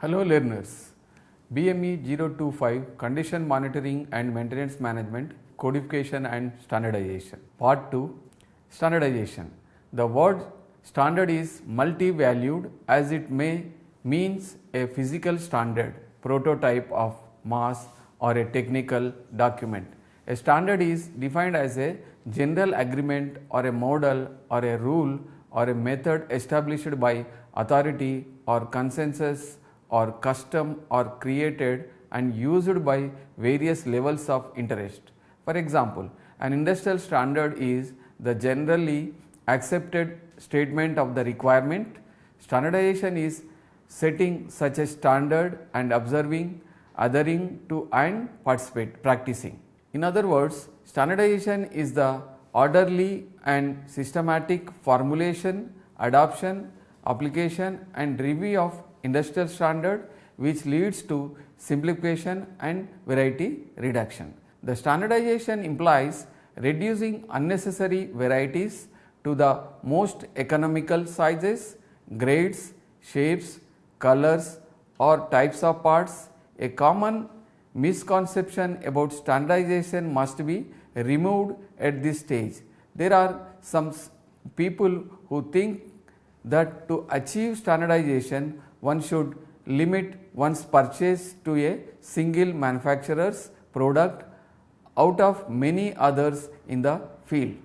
Hello learners, BME 025 Condition Monitoring and Maintenance Management Codification and Standardization. Part 2 Standardization. The word standard is multi-valued as it means a physical standard, prototype of mass or a technical document. A standard is defined as a general agreement or a model or a rule or a method established by authority or consensus or custom or created and used by various levels of interest. For example, an industrial standard is the generally accepted statement of the requirement. Standardization is setting such a standard and observing, adhering to and practicing. In other words, standardization is the orderly and systematic formulation, adoption, application and review of industrial standard which leads to simplification and variety reduction. The standardization implies reducing unnecessary varieties to the most economical sizes, grades, shapes, colors or types of parts. A common misconception about standardization must be removed at this stage. There are some people who think that to achieve standardization one should limit one's purchase to a single manufacturer's product out of many others in the field.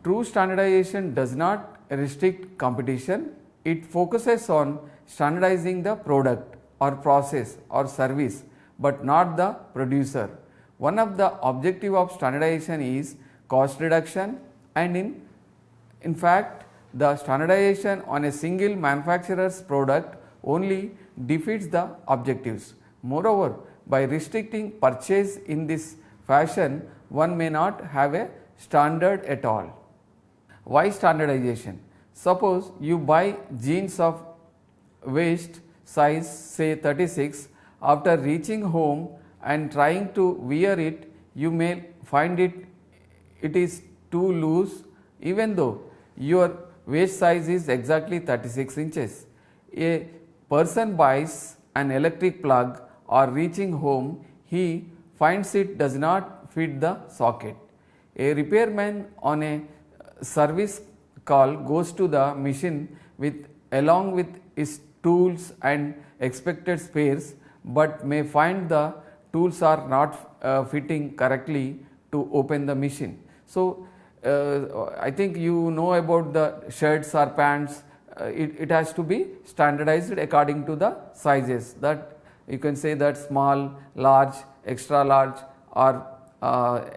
True standardization does not restrict competition, it focuses on standardizing the product or process or service but not the producer. One of the objective of standardization is cost reduction and in fact the standardization on a single manufacturer's product only defeats the objectives. Moreover, by restricting purchase in this fashion, one may not have a standard at all. Why standardization? Suppose you buy jeans of waist size say 36, after reaching home and trying to wear it, you may find it is too loose even though your waist size is exactly 36 inches. A person buys an electric plug or reaching home, he finds it does not fit the socket. A repairman on a service call goes to the machine along with his tools and expected spares but may find the tools are not fitting correctly to open the machine. So, I think you know about the shirts or pants, it has to be standardized according to the sizes, that you can say that small, large, extra large or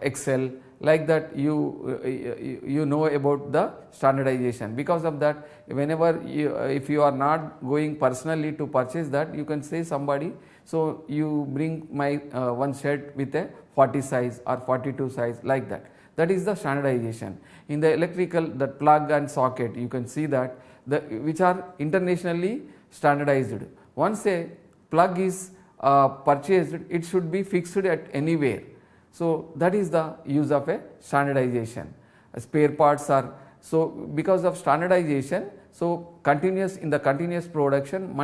XL, like that you know about the standardization. Because of that, whenever if you are not going personally to purchase that, you can say somebody, so you bring my one shirt with a 40 size or 42 size, like that. That is the standardization. In the electrical, the plug and socket, you can see that which are internationally standardized. Once a plug is purchased, it should be fixed at anywhere. So, that is the use of a standardization. Spare parts are, so because of standardization, so in the continuous production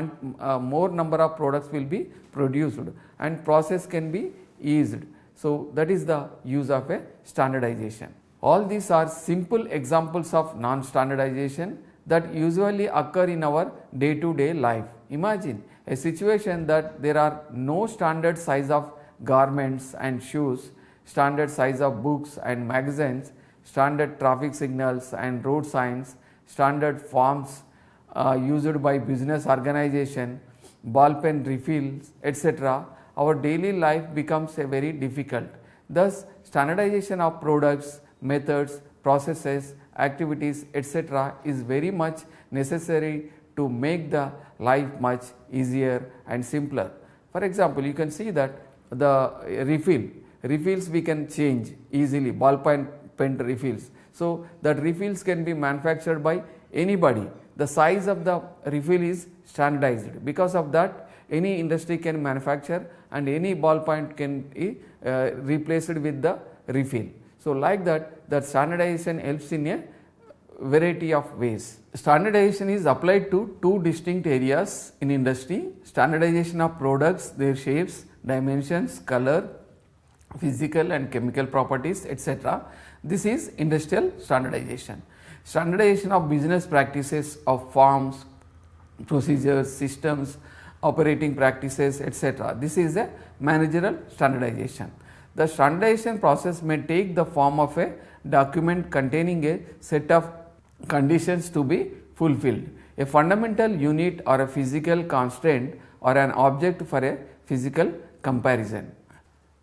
more number of products will be produced and process can be eased. So, that is the use of a standardization. All these are simple examples of non-standardization that usually occur in our day-to-day life. Imagine a situation that there are no standard size of garments and shoes, standard size of books and magazines, standard traffic signals and road signs, standard forms used by business organization, ball pen refills, etc. Our daily life becomes a very difficult. Thus, standardization of products, methods, processes, activities, etc. is very much necessary to make the life much easier and simpler. For example, you can see that the refills we can change easily, ball pen refills. So, that refills can be manufactured by anybody. The size of the refill is standardized. Because of that, any industry can manufacture and any ballpoint can be replaced with the refill. So, like that standardization helps in a variety of ways. Standardization is applied to two distinct areas in industry: standardization of products, their shapes, dimensions, color, physical and chemical properties, etc. This is industrial standardization. Standardization of business practices of forms, procedures, systems, operating practices, etc. This is a managerial standardization. The standardization process may take the form of a document containing a set of conditions to be fulfilled, a fundamental unit or a physical constraint or an object for a physical comparison.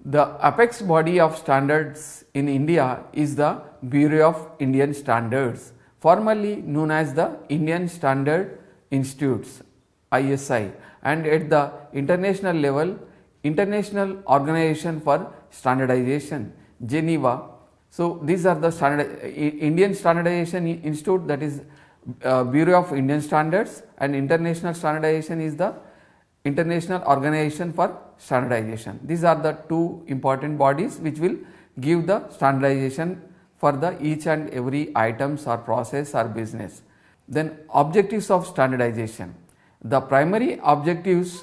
The apex body of standards in India is the Bureau of Indian Standards, formerly known as the Indian Standard Institutes ISI, and at the international level, International Organization for Standardization, Geneva. So these are the Indian Standardization Institute, that is Bureau of Indian Standards, and International Standardization is the International Organization for Standardization. These are the two important bodies which will give the standardization for the each and every items or process or business. Then objectives of standardization. The primary objectives,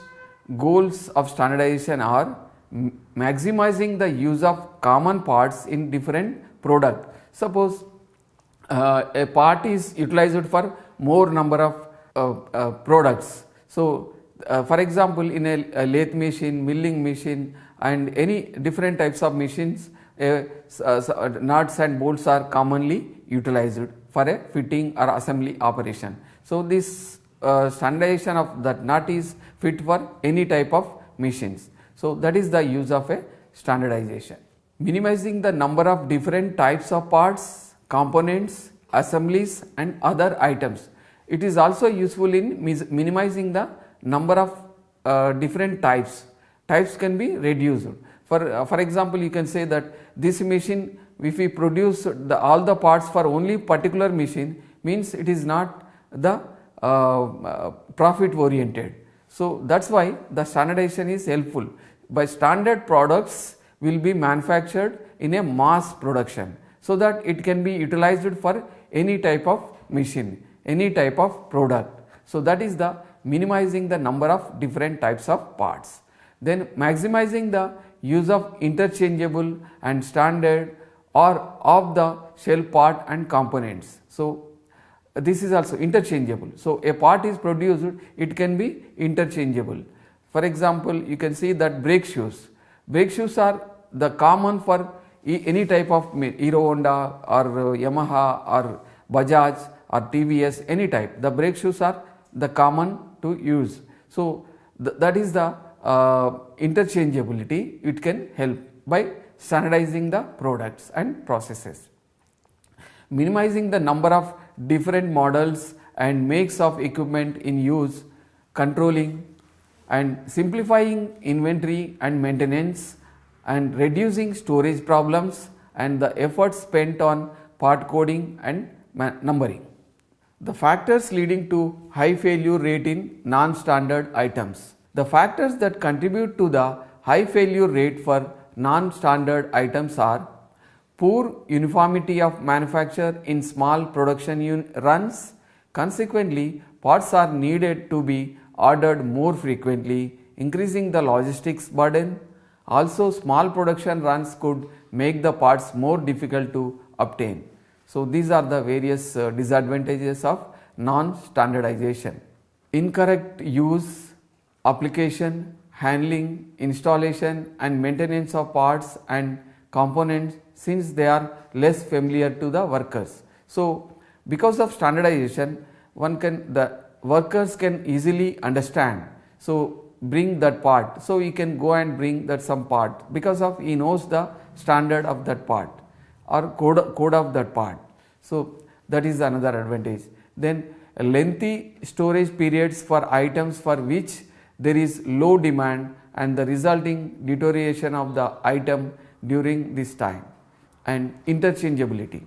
goals of standardization are maximizing the use of common parts in different product. Suppose a part is utilized for more number of products. So for example, in a lathe machine, milling machine, and any different types of machines, nuts and bolts are commonly utilized for a fitting or assembly operation. So this standardization of that nut is fit for any type of machines. So that is the use of a standardization. Minimizing the number of different types of parts, components, assemblies and other items. It is also useful in minimizing the number of different types. Types can be reduced. For example, you can say that this machine, if we produce all the parts for only particular machine, means it is not the profit oriented. So that's why the standardization is helpful. By standard products will be manufactured in a mass production, so that it can be utilized for any type of machine, any type of product. So that is the minimizing the number of different types of parts. Then maximizing the use of interchangeable and standard or off the shelf part and components. So this is also interchangeable. So a part is produced, it can be interchangeable. For example, you can see that brake shoes. Brake shoes are the common for any type of Hero Honda or Yamaha or Bajaj or TVS, any type. The brake shoes are the common to use. So that is the interchangeability. It can help by standardizing the products and processes. Minimizing the number of different models and makes of equipment in use, controlling and simplifying inventory and maintenance, and reducing storage problems and the efforts spent on part coding and numbering. The factors leading to high failure rate in non-standard items. The factors that contribute to the high failure rate for non-standard items are poor uniformity of manufacture in small production runs. Consequently, parts are needed to be ordered more frequently, increasing the logistics burden. Also, small production runs could make the parts more difficult to obtain. So these are the various disadvantages of non-standardization. Incorrect use, application, handling, installation and maintenance of parts and components, since they are less familiar to the workers. So because of standardization, the workers can easily understand. So bring that part. So he can go and bring that some part because of he knows the standard of that part or code of that part. So that is another advantage. Then lengthy storage periods for items for which there is low demand and the resulting deterioration of the item during this time. And interchangeability.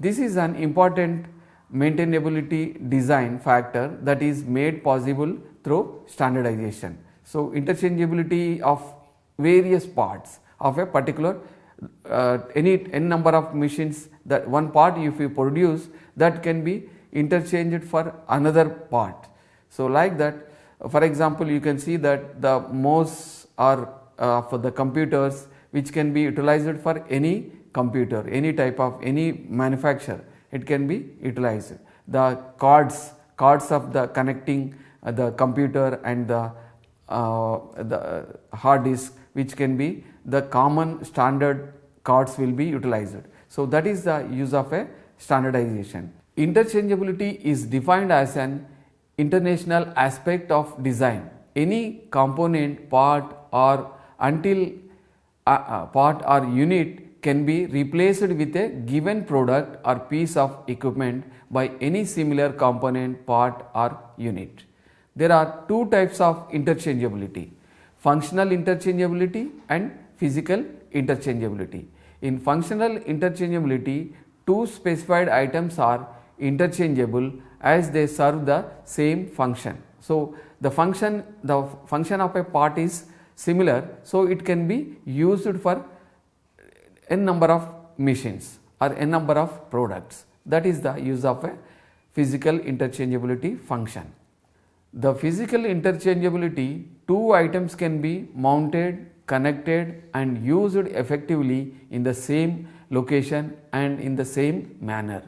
This is an important maintainability design factor that is made possible through standardization. So interchangeability of various parts of a particular any n number of machines, that one part if you produce, that can be interchanged for another part. So like that, for example, you can see that the mouse are for the computers which can be utilized for any computer, any type of any manufacturer, it can be utilized. The cords of the connecting the computer and the hard disk, which can be the common standard cords, will be utilized. So that is the use of a standardization. Interchangeability is defined as an international aspect of design. Any component, part or part or unit can be replaced with a given product or piece of equipment by any similar component, part or unit. There are two types of interchangeability: functional interchangeability and physical interchangeability. In functional interchangeability, two specified items are interchangeable as they serve the same function. So the function of a part is similar, so it can be used for n number of machines or n number of products. That is the use of a physical interchangeability function. The physical interchangeability, two items can be mounted, connected and used effectively in the same location and in the same manner.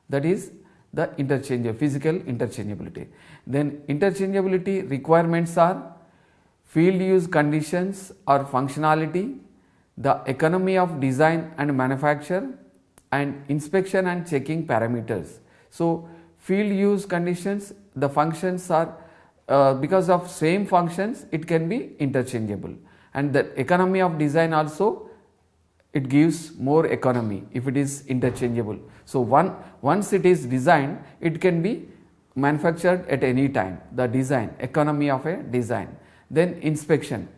That is the physical interchangeability. Then interchangeability requirements are field use conditions or functionality, the economy of design and manufacture, and inspection and checking parameters. So field use conditions, the functions are because of same functions it can be interchangeable, and the economy of design also, it gives more economy if it is interchangeable. So once it is designed, it can be manufactured at any time, the design, economy of a design. Then inspection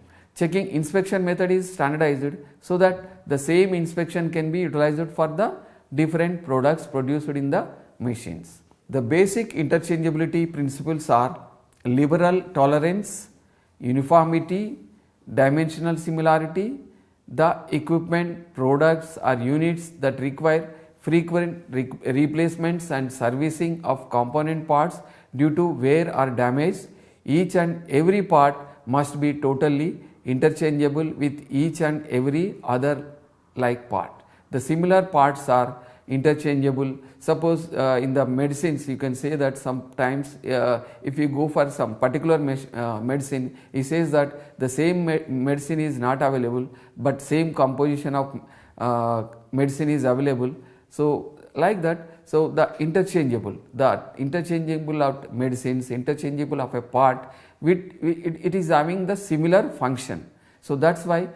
method is standardized so that the same inspection can be utilized for the different products produced in the machines. The basic interchangeability principles are liberal tolerance, uniformity, dimensional similarity, the equipment, products or units that require frequent replacements and servicing of component parts due to wear or damage. Each and every part must be totally interchangeable with each and every other like part. The similar parts are interchangeable. Suppose in the medicines, you can say that sometimes if you go for some particular medicine, he says that the same medicine is not available, but same composition of medicine is available. So like that, so the interchangeable of medicines, interchangeable of a part, it is having the similar function. So that's why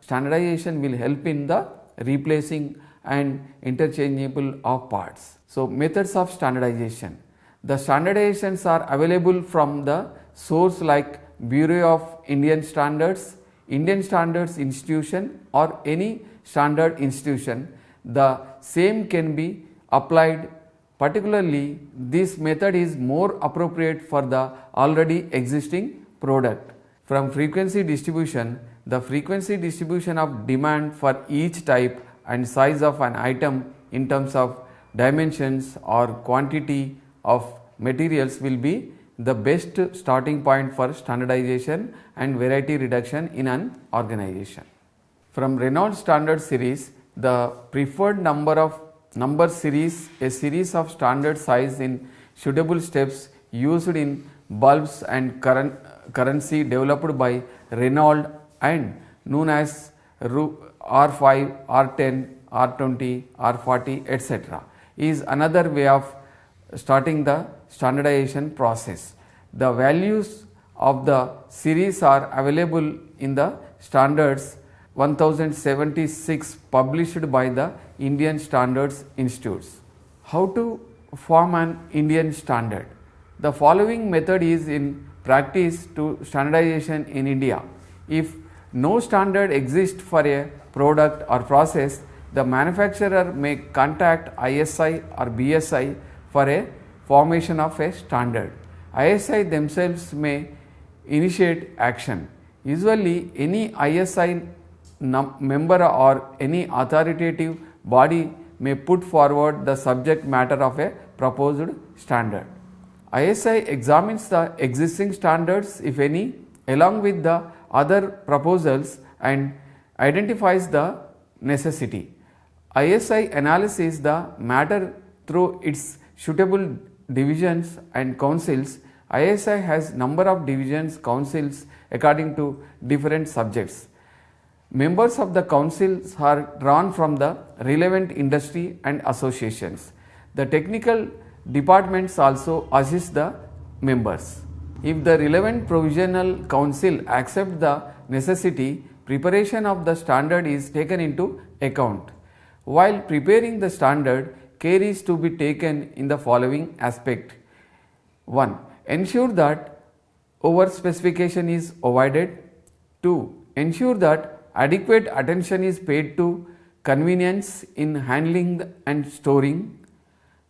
standardization will help in the replacing and interchangeable of parts. So methods of standardization. The standardizations are available from the source like Bureau of Indian Standards, Indian Standards Institution or any standard institution. The same can be applied. Particularly, this method is more appropriate for the already existing product. From frequency distribution, the frequency distribution of demand for each type and size of an item in terms of dimensions or quantity of materials will be the best starting point for standardization and variety reduction in an organization. From Reynolds Standard Series, the preferred number series, a series of standard size in suitable steps used in bulbs and currency developed by Reynolds and known as R5, R10, R20, R40, etc. is another way of starting the standardization process. The values of the series are available in the standards 1076 published by the Indian Standards Institutes. How to form an Indian standard? The following method is in practice to standardization in India. If no standard exists for a product or process, the manufacturer may contact ISI or BSI for a formation of a standard. ISI themselves may initiate action. Usually any ISI member or any authoritative body may put forward the subject matter of a proposed standard. ISI examines the existing standards, if any, along with the other proposals and identifies the necessity. ISI analyzes the matter through its suitable divisions and councils. ISI has number of divisions, councils according to different subjects. Members of the councils are drawn from the relevant industry and associations. The technical departments also assist the members. If the relevant provisional council accepts the necessity, preparation of the standard is taken into account. While preparing the standard, care is to be taken in the following aspect. 1. Ensure that over specification is avoided. 2. Ensure that adequate attention is paid to convenience in handling and storing.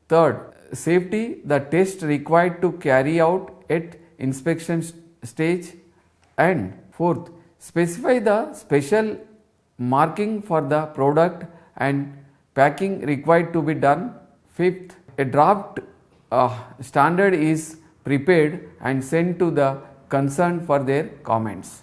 3rd, safety, the test required to carry out at inspection stage. And 4th, specify the special marking for the product and packing required to be done. 5th, a draft standard is prepared and sent to the concerned for their comments.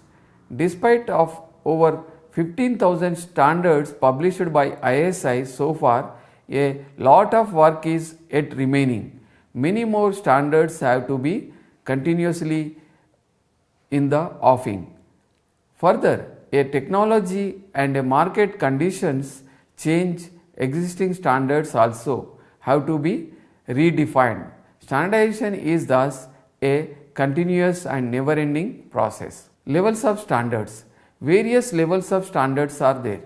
Despite of over 15,000 standards published by ISI so far, a lot of work is yet remaining. Many more standards have to be continuously in the offing. Further, a technology and a market conditions change, existing standards also have to be redefined. Standardization is thus a continuous and never-ending process. Levels of standards. Various levels of standards are there.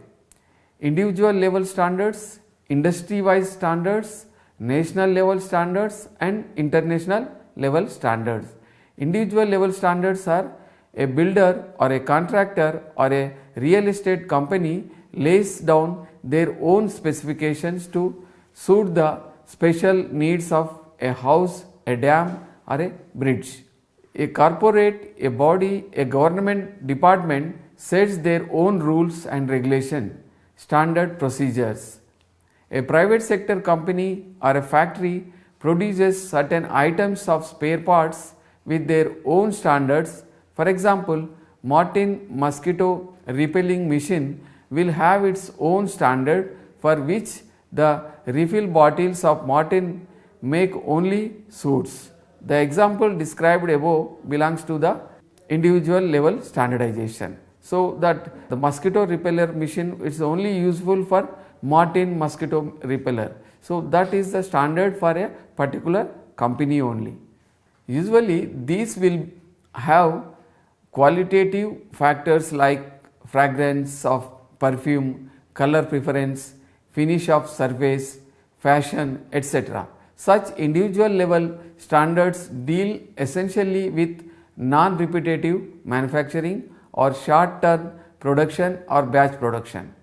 Individual level standards, industry-wise standards, national level standards and international level standards. Individual level standards are a builder or a contractor or a real estate company lays down their own specifications to suit the special needs of a house, a dam or a bridge. A corporate, a body, a government department sets their own rules and regulation, standard procedures. A private sector company or a factory produces certain items of spare parts with their own standards. For example, Martin mosquito repelling machine will have its own standard for which the refill bottles of Martin make only suits. The example described above belongs to the individual level standardization. So that the mosquito repeller machine is only useful for Martin mosquito repeller. So that is the standard for a particular company only. Usually these will have qualitative factors like fragrance of perfume, color preference, finish of surface, fashion, etc. Such individual level standards deal essentially with non-repetitive manufacturing or short-term production or batch production.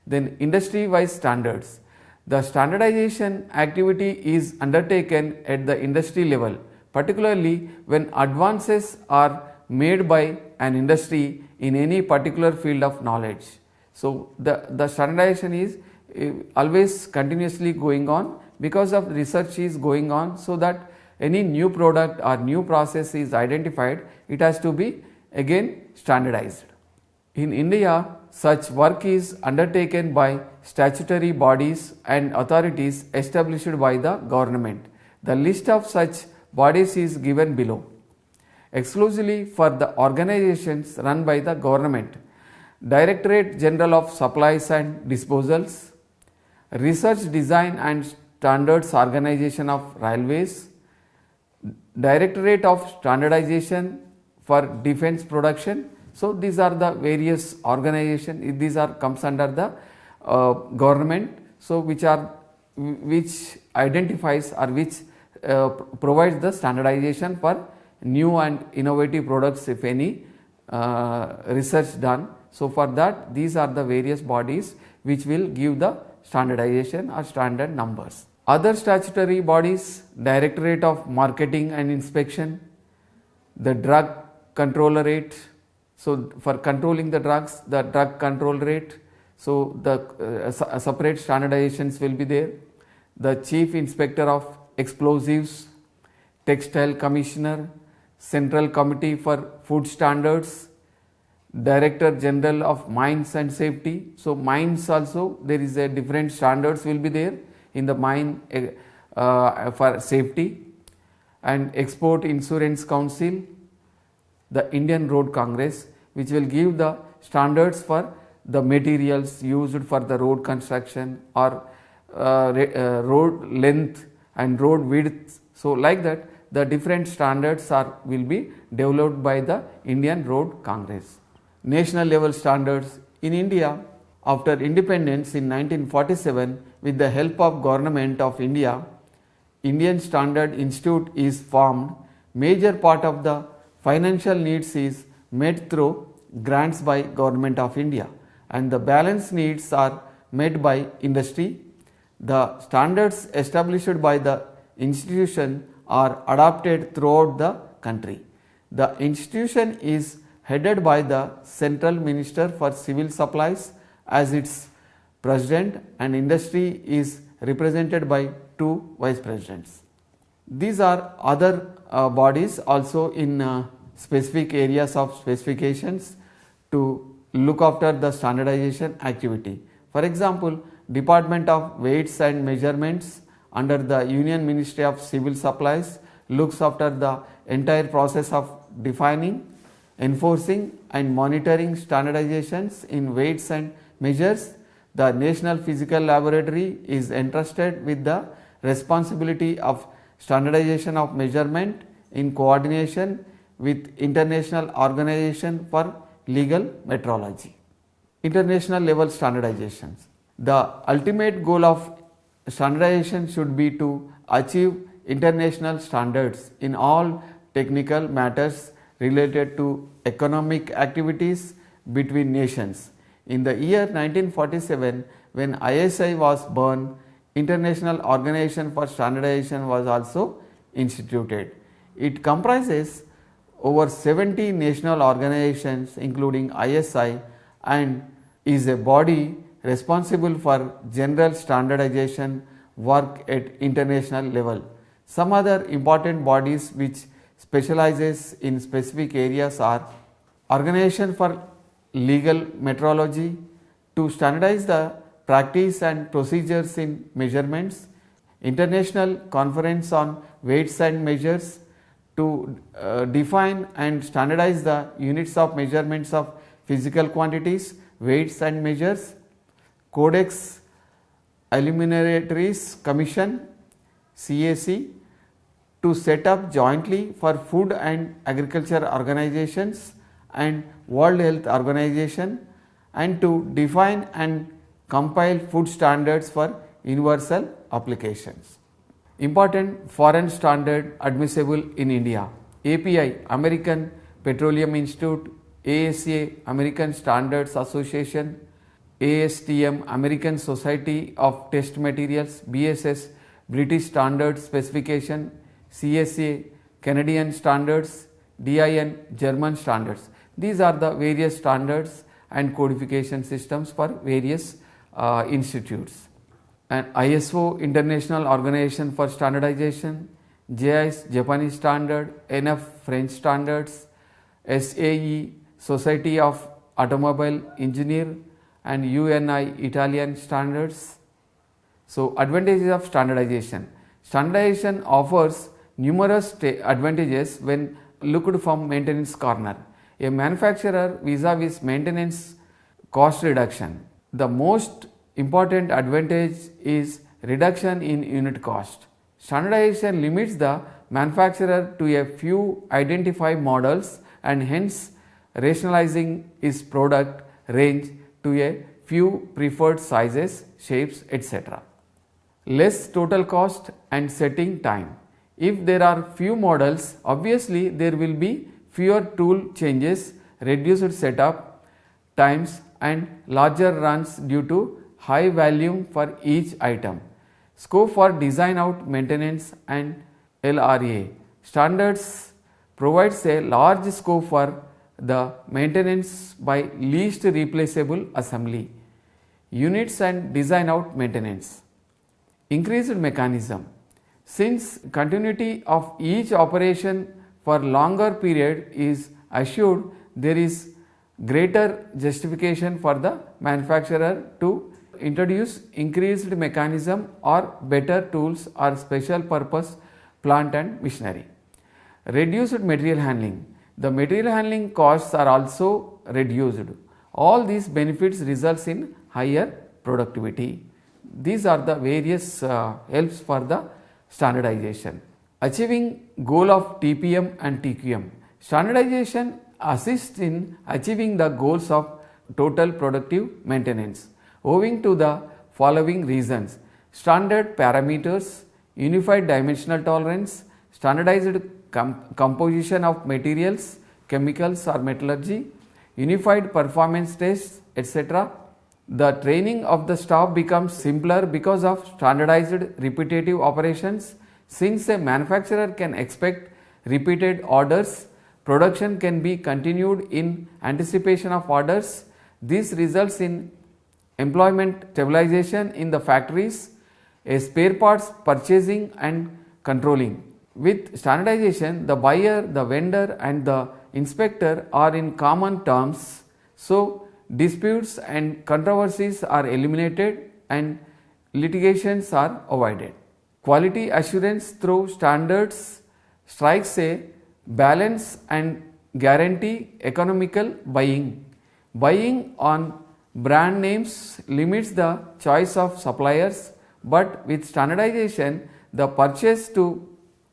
Then industry-wise standards. The standardization activity is undertaken at the industry level, particularly when advances are made by an industry in any particular field of knowledge. So the standardization is always continuously going on because of research is going on, so that any new product or new process is identified, it has to be again standardized. In India, such work is undertaken by statutory bodies and authorities established by the government. The list of such bodies is given below. Exclusively for the organizations run by the government: Directorate General of Supplies and Disposals, Research, Design and Standards Organization of Railways, Directorate of Standardization for Defence Production. So these are the various organizations. These are comes under the government. So which identifies or which provides the standardization for new and innovative products, if any research done. So for that, these are the various bodies which will give the standardization or standard numbers. Other statutory bodies: Directorate of Marketing and Inspection, the Drug Controllerate, So for controlling the drugs, the drug control rate, so the separate standardizations will be there. The Chief Inspector of Explosives, Textile Commissioner, Central Committee for Food Standards, Director General of Mines and Safety. So mines also there is a different standards will be there in the mine for safety, and Export Insurance Council, the Indian Road Congress, which will give the standards for the materials used for the road construction or road length and road width. So like that the different standards will be developed by the Indian Road Congress. National level standards in India after independence in 1947, with the help of Government of India, Indian Standard Institute is formed. Major part of the financial needs is met through grants by Government of India, and the balance needs are met by industry. The standards established by the institution are adopted throughout the country. The institution is headed by the Central Minister for Civil Supplies as its president, and industry is represented by 2 vice presidents. These are other bodies also in specific areas of specifications to look after the standardization activity. For example, Department of Weights and Measurements under the Union Ministry of Civil Supplies looks after the entire process of defining, enforcing and monitoring standardizations in weights and measures. The National Physical Laboratory is entrusted with the responsibility of standardization of measurement in coordination with International Organization for Legal Metrology. International level standardizations. The ultimate goal of standardization should be to achieve international standards in all technical matters related to economic activities between nations. In the year 1947, when ISI was born, International Organization for Standardization was also instituted. It comprises over 70 national organizations including ISI and is a body responsible for general standardization work at international level. Some other important bodies which specializes in specific areas are Organization for Legal Metrology to standardize the practice and procedures in measurements, International Conference on Weights and Measures to define and standardize the units of measurements of physical quantities, weights and measures, Codex Alimentarius Commission CAC to set up jointly for food and agriculture organizations and World Health Organization, and to define and compile food standards for universal applications. Important foreign standard admissible in India: API American Petroleum Institute, ASA American Standards Association, ASTM American Society of Test Materials, BSS British Standards Specification, CSA Canadian Standards, DIN German Standards. These are the various standards and codification systems for various institutes. And ISO International Organization for Standardization, JIS Japanese Standard, NF French Standards, SAE Society of Automobile Engineer, and UNI Italian Standards. So advantages of standardization. Standardization offers numerous advantages when looked from maintenance corner. A manufacturer vis-a-vis maintenance cost reduction. The most important advantage is reduction in unit cost. Standardization limits the manufacturer to a few identified models and hence rationalizing its product range to a few preferred sizes, shapes, etc. Less total cost and setting time. If there are few models, obviously there will be fewer tool changes, reduced setup times and larger runs due to high volume for each item. Scope for design out maintenance and LRA. Standards provides a large scope for the maintenance by least replaceable assembly, units and design out maintenance. Increased mechanism. Since continuity of each operation for longer period is assured, there is greater justification for the manufacturer to introduce increased mechanism or better tools or special purpose plant and machinery. Reduced material handling. The material handling costs are also reduced. All these benefits results in higher productivity. These are the various helps for the standardization. Achieving goal of TPM and TQM. Standardization assists in achieving the goals of total productive maintenance owing to the following reasons: standard parameters, unified dimensional tolerance, standardized composition of materials, chemicals or metallurgy, unified performance tests, etc. The training of the staff becomes simpler because of standardized repetitive operations. Since a manufacturer can expect repeated orders, production can be continued in anticipation of orders. This results in employment stabilization in the factories, a spare parts purchasing and controlling. With standardization, the buyer, the vendor and the inspector are in common terms, so disputes and controversies are eliminated and litigations are avoided. Quality assurance through standards strikes a balance and guarantee economical buying. Buying on brand names limits the choice of suppliers, but with standardization, the purchase to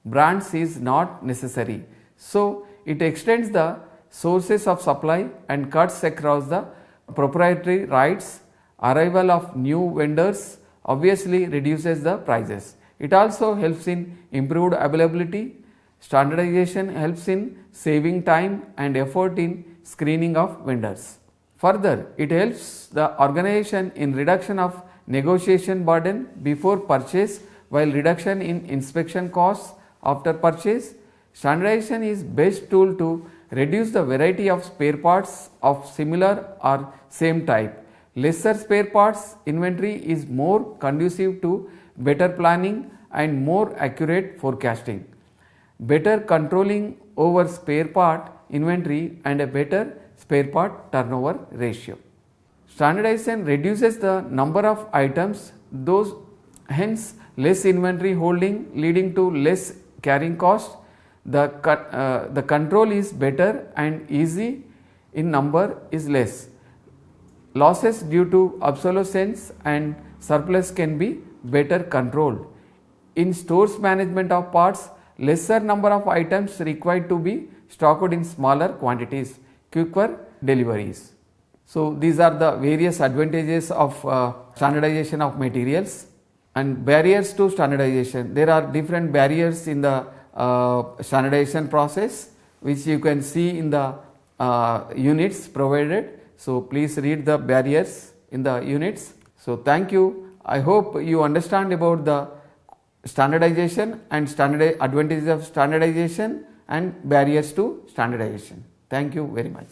brands is not necessary. So, it extends the sources of supply and cuts across the proprietary rights. Arrival of new vendors obviously reduces the prices. It also helps in improved availability. Standardization helps in saving time and effort in screening of vendors. Further, it helps the organization in reduction of negotiation burden before purchase while reduction in inspection costs after purchase. Standardization is best tool to reduce the variety of spare parts of similar or same type. Lesser spare parts inventory is more conducive to better planning and more accurate forecasting, better controlling over spare part inventory and a better spare part turnover ratio. Standardization reduces the number of items, those hence less inventory holding leading to less carrying cost. The control is better and easy in number is less. Losses due to obsolescence and surplus can be better controlled. In stores management of parts, lesser number of items required to be stocked in smaller quantities, quicker deliveries. So, these are the various advantages of standardization of materials and barriers to standardization. There are different barriers in the standardization process, which you can see in the units provided. So, please read the barriers in the units. So, thank you. I hope you understand about the standardization and advantages of standardization and barriers to standardization. Thank you very much.